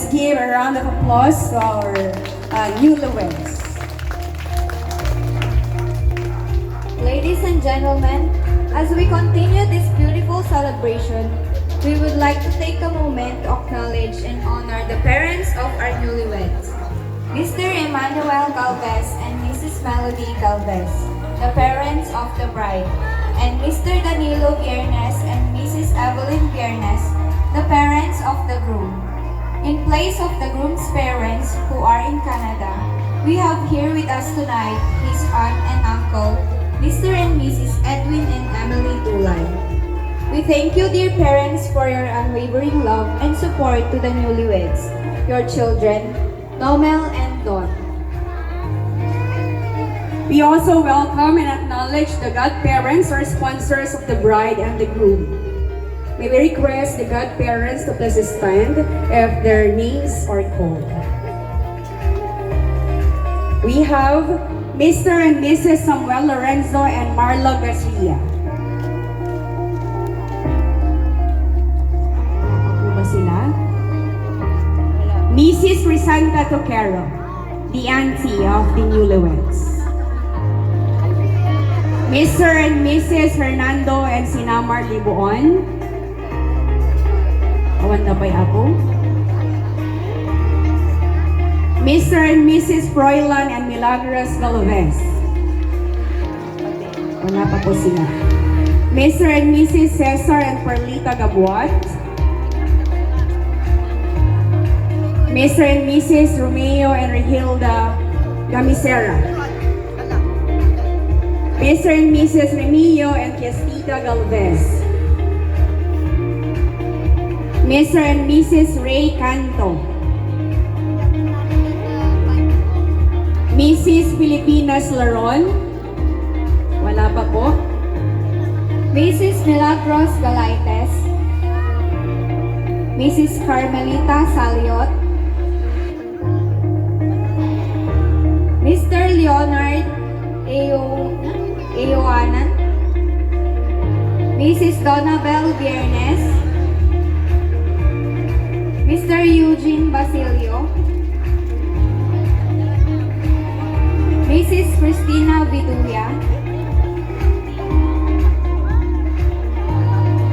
let's give a round of applause to our newlyweds. Ladies and gentlemen, as we continue this beautiful celebration, we would like to take a moment to acknowledge and honor the parents of our newlyweds, Mr. Emmanuel Galvez and Mrs. Melody Galvez, the parents of the bride, and Mr. Danilo Viernes and Mrs. Evelyn Viernes, the parents of the groom. In place of the groom's parents who are in Canada, we have here with us tonight his aunt and uncle, Mr. and Mrs. Edwin and Emily Tulay. We thank you, dear parents, for your unwavering love and support to the newlyweds, your children, Nomel and Don. We also welcome and acknowledge the godparents or sponsors of the bride and the groom. May we request the godparents to please stand if their names are called. We have Mr. and Mrs. Samuel Lorenzo and Marlo Garcia. Ako ba sila? Mrs. Crisanta Toquero, the auntie of the newlyweds. Mr. and Mrs. Hernando and Sinamar Libuon. Awan na ba'y ako? Mr. and Mrs. Froilan and Milagros Galvez. Wala pa po sila. Mr. and Mrs. Cesar and Perlita Gabuat. Mr. and Mrs. Romeo and Regilda Gamisera. Mr. and Mrs. Remillo and Kestita Galvez. Mr. and Mrs. Ray Canto. Mrs. Filipinas Laron. Wala pa po. Mrs. Milagros Galaites, Mrs. Carmelita Saliot, Mr. Leonard Eoanan, Mrs. Donabel Viernes, Mr. Eugene Basilio, Mrs. Christina Viduya,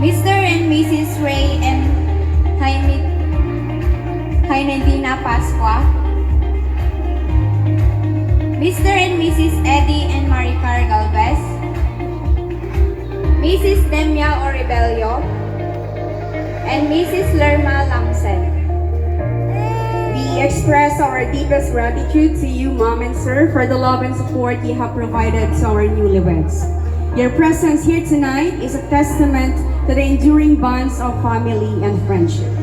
Mr. and Mrs. Ray and Jainedina Pasqua, Mr. and Mrs. Eddie and Maricar Galvez, Mrs. Demia Oribelio, and Mrs. Lerma Lamsen. We express our deepest gratitude to you, Mom and Sir, for the love and support you have provided to our newlyweds. Your presence here tonight is a testament to the enduring bonds of family and friendship.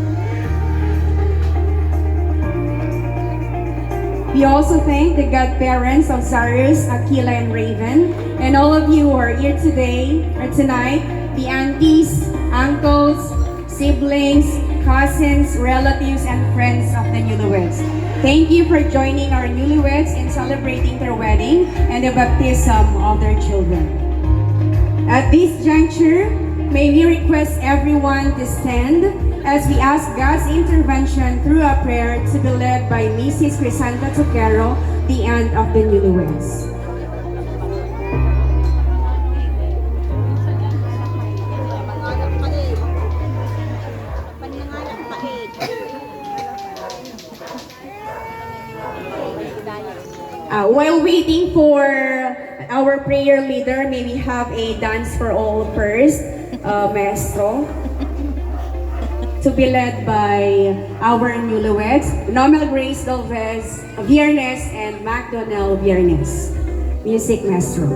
We also thank the godparents of Zarius, Aquila, and Raven, and all of you who are here today or tonight, the aunties, uncles, siblings, cousins, relatives, and friends of the newlyweds. Thank you for joining our newlyweds in celebrating their wedding and the baptism of their children. At this juncture, may we request everyone to stand as we ask God's intervention through a prayer to be led by Mrs. Crisanta Toquero, the aunt of the newlyweds. While waiting for our prayer leader, may we have a dance for all first, maestro, to be led by our newlyweds, Nomel Grace Galvez Viernes and MacDonnell Viernes. Music, maestro.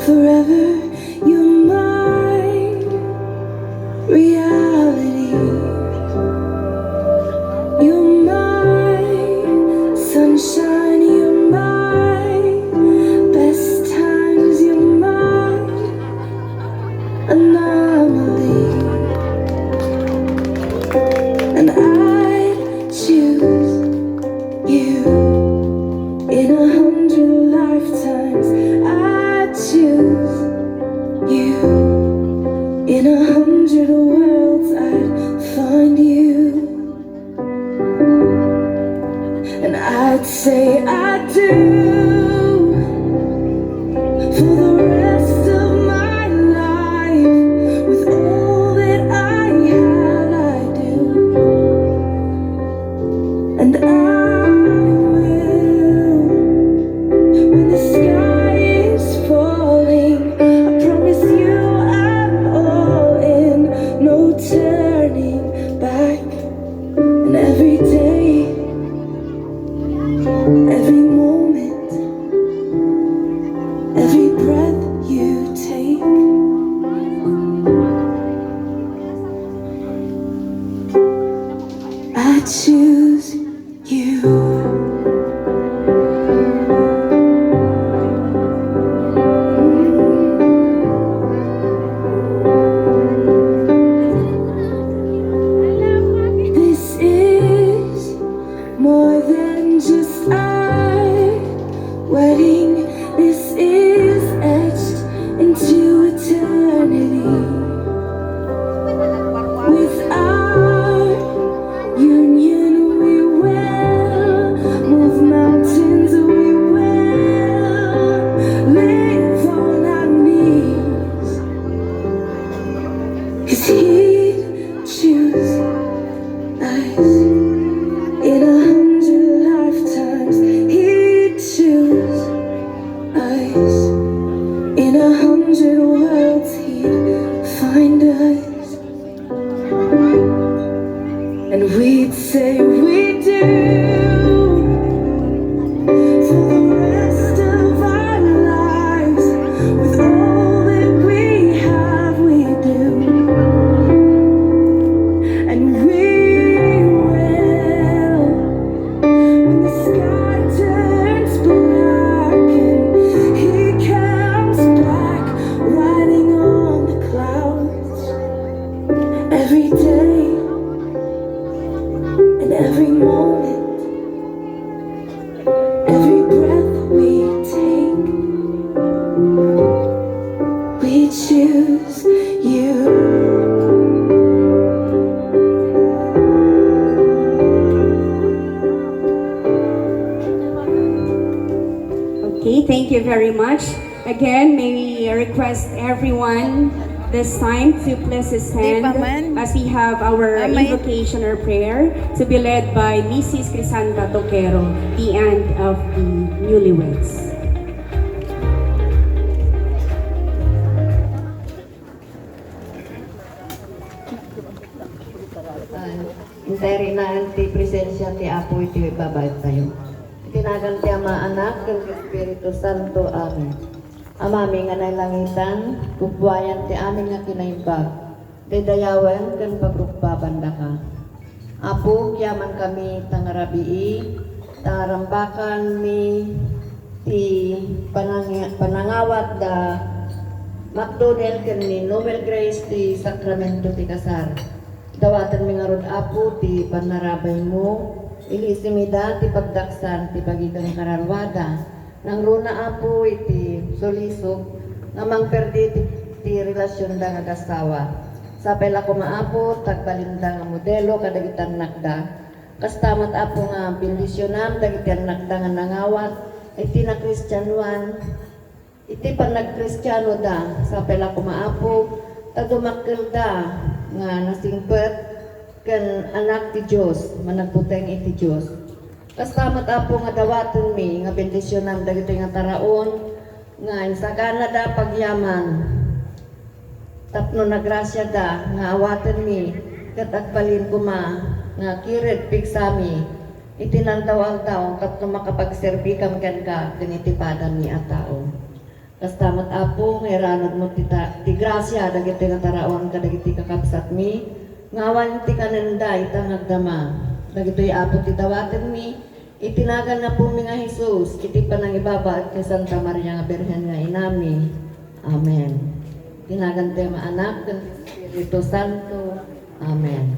Forever you're mine. family. And I'd choose you in 100 lifetimes. I'd choose you in 100 worlds. I'd find you, and I'd say I do for the rest of my life. With all that I have, I do, and I will. When the sky is falling, I promise you I'm all in, no turning back. And every day, every moment, every breath you take, I choose you. This is more than just our wedding. This is etched into eternity. With our union, we will move mountains. We will live on our knees. 'Cause he'd choose us in 100 lifetimes. He'd choose us in 100 worlds. He'd find us, and we'd say we do for the rest of our lives. With all that we have, we do, and we will. When the sky turns black and he comes back riding on the clouds, every day and every moment, every breath we take, we choose you. Okay, thank you very much. Again, may we request everyone this time to place his hand as we have our invocation or prayer to be led by Mrs. Crisanta Toquero, the aunt of the newlyweds. Interi na ti presensya ti Apo iti babayt tayo. Tinagan ti Ama, Anak, ken ti Espiritu Santo. Amen. Amami nga nailangitan, kupwayan ti amin nga kinaimbag. Ti dayawen ken pagrukbabanda ka. Apo, kiyaman kami tangarabii, tangarambakan mi ti panangawat da McDonald ken ni Novel Grace ti Sakramento ti Kasar. Dawatan mi nga rod Apo ti panarabay mo, ilisimida ti pagdaksan ti pagitan kararwada. Nang runa Apo iti solisok nga mangperdi ti relasyon da nga kasawa. Sapay lako maapo tagbalinda nga modelo kadagitan nakda. Kastamat Apo nga bendisyonan dagitan nakda nga nangawat iti na Kristyanuan. Iti panagkristyano da sapay lako maapo tagumakkel da nga nasingpet ken anak ti Dios managputeng iti Dios. Kastamat Apo nga dawaton mi nga bendisyonan dagiti nga taraon nga insagana da pagyaman. Tapno na grasya da nga awaten mi ket agbalin kuma nga kired pigsami itinaldaw-aldaw tapno makapagserbi kam ken ka ken itipadan mi a tao. Kastamat Apo nga iranod mo ti grasya dagiti nga taraon kadagiti kakabsat mi nga awan ti kanenda itang agdama. Dagitoy Apo ti dawaten mi itinagan na po mi nga Jesus iti panangibaba at kay Santa Maria nga Birhen nga inami. Amen. Tinagan tayo maanak ken Espiritu Santo. Amen.